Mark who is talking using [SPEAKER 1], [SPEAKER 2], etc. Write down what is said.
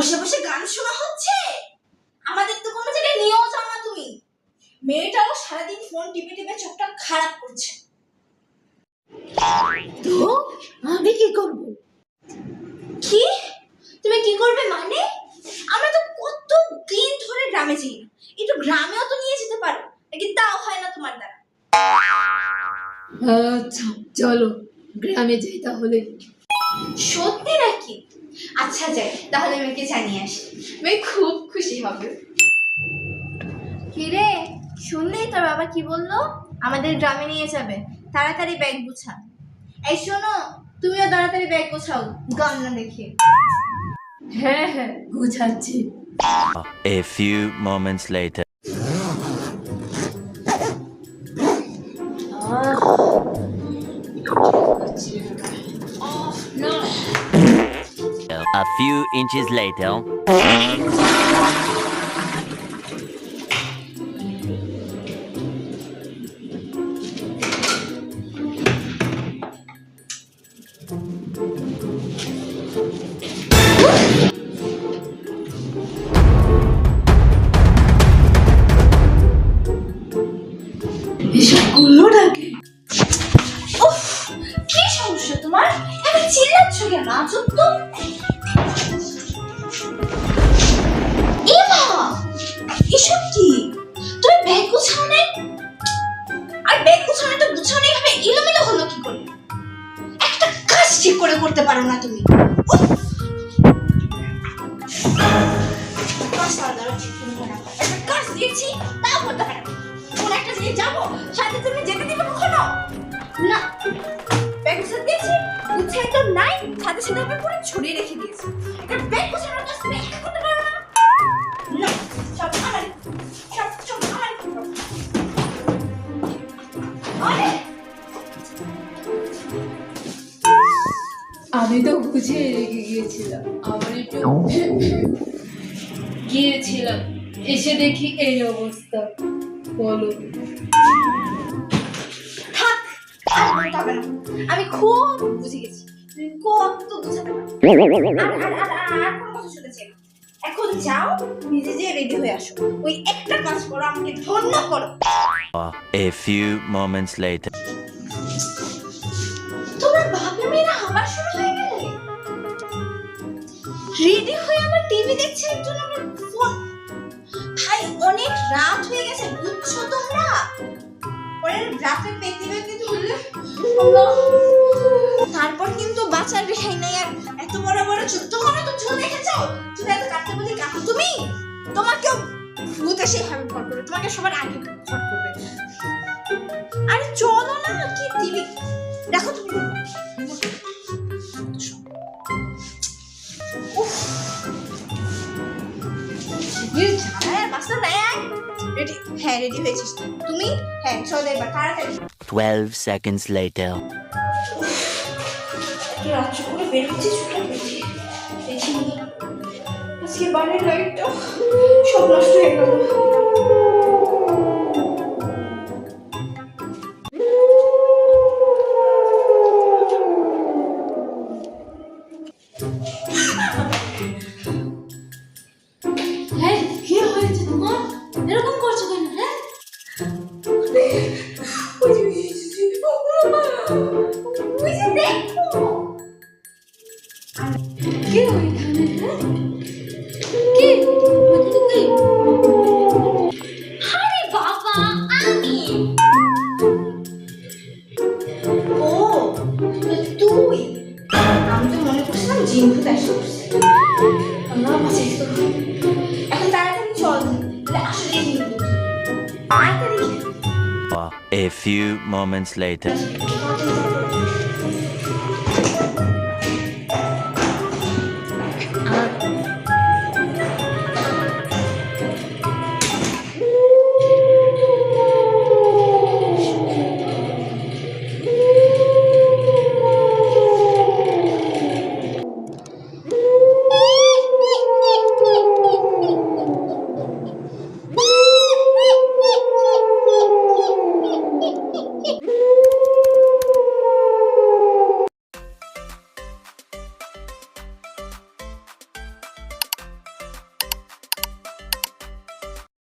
[SPEAKER 1] বসে বসে গান শোনা হচ্ছে। আমাদের তো কোনো জায়গায় নিয়েও যাও না তুমি। মেয়েটাও সারাদিন ফোন টিপে টিপে চোখটা খারাপ করছে।
[SPEAKER 2] তো আমি কি করব?
[SPEAKER 1] কি? তুমি কি করবে মানে? আমরা তো কত দিন ধরে গ্রামে যাই না, একটু গ্রামেও তো নিয়ে যেতে পারো, নাকি তাও হয় না তোমার দ্বারা?
[SPEAKER 2] আচ্ছা চলো গ্রামে যাই তাহলে।
[SPEAKER 1] সত্যি নাকি? আচ্ছা যাই, তাহলে মেয়েকে জানিয়ে আসি, মেয়ে খুব খুশি হবে। কিরে, শুনলি তোর বাবা কি বললো? আমাদের গ্রামে নিয়ে যাবে, তাড়াতাড়ি ব্যাগ গুছা। এই শোনো, তুমিও তাড়াতাড়ি ব্যাগ গোছাও, গান না দেখে।
[SPEAKER 2] হ্যাঁ হ্যাঁ গুছাচ্ছি।
[SPEAKER 3] A few moments later. A few inches later.
[SPEAKER 2] এসব করলো নাকি?
[SPEAKER 1] উফ, কি সমস্যা তোমার? এত চিল্লাচ্ছ কেন? আজব তো। এমা, এসব কি? তুমি ব্যাগ গুছাও নাই? আর ব্যাগ গুছানো তো গুছাও নাই, ভাবে এলোমেলো হলো কি করে? একটা কাজ ঠিক করে করতে পারো না তুমি। উফ! কাজটা দ্বারা ঠিক করে করা। একটা কাজ দিয়েছি, তাও করতে পারো না। কোন একটা জায়গায় যাবো, সাথে তুমি যেতে দিবে কখনো? না। ব্যাগ গুছাতে দিয়েছি, গুছাই তো নাই, সাথে সাথে আমি পুরো ছড়িয়ে রেখে দিয়েছি। একটা ব্যাগ গুছানোর কাজ তুমি একা করতে পারো না? না, সব আমারই। সব আমারই করতে হবে। আরে!
[SPEAKER 2] আমি তো গুছিয়ে রেখে গিয়েছিলাম, আমার একটু গিয়েছিলাম, এসে দেখি এই অবস্থা। বলো।
[SPEAKER 1] থাক, আর বলতে হবে না। আমি খুব বুঝে গেছি তুমি কত গুছাতে পারো। আর কোনো কথা শুনেছি না। এখন যাও, নিজে যেয়ে রেডি হয়ে আসো। ওই একটা কাজ করো, আমাকে ধন্য করো।
[SPEAKER 3] A few moments later.
[SPEAKER 1] তোমার বাবা মেয়েরা আবার শুরু হয়ে গেলে? রেডি হয়ে আমার টিভি দেখছে, একজন আমার ফোন। ভাই, অনেক রাত হয়ে গেছে, বুঝছো তোমরা? পরের রাতে পেতে পেতে ধরলে তারপর কিন্তু বাঁচার রেহাই নাই। আর এত বড় বড় চুল, তোমরা তো চুল দেখেছো? চুল এত কাটতে বলি কাটো তুমি? তোমাকেও ভূত এসে ভাবে ভর করবে, তোমাকে সবার আগে ভর করবে। আরে চলো না, কি টিভি দেখো তুমি। উফ, রেডি? হ্যাঁ রেডি হয়েছিস তুমি? হ্যাঁ চল এবার তাড়াতাড়ি।
[SPEAKER 3] 12 seconds later.
[SPEAKER 1] রাত্র করে বেরোচ্ছি, ছুটে বেরোচ্ছি, দেখি আজকে বাড়ির লাইটটা সব নষ্ট হয়ে গেল।
[SPEAKER 2] হ্যাঁ কি হয়েছে তোমার? এরকম করছো কেন? হ্যাঁ
[SPEAKER 1] ওই যে দেখো,
[SPEAKER 2] কে ওইখানে? হ্যাঁ কে? কি?
[SPEAKER 1] আরে বাবা, আমি। ও তুই? আমি তো মনে করছিলাম জিন ভূত আসছে। আমরা বাঁচাইতে হবে। এখন তাড়াতাড়ি চল, আসলে জিন ভূত। তাড়াতাড়ি।
[SPEAKER 3] A few moments later.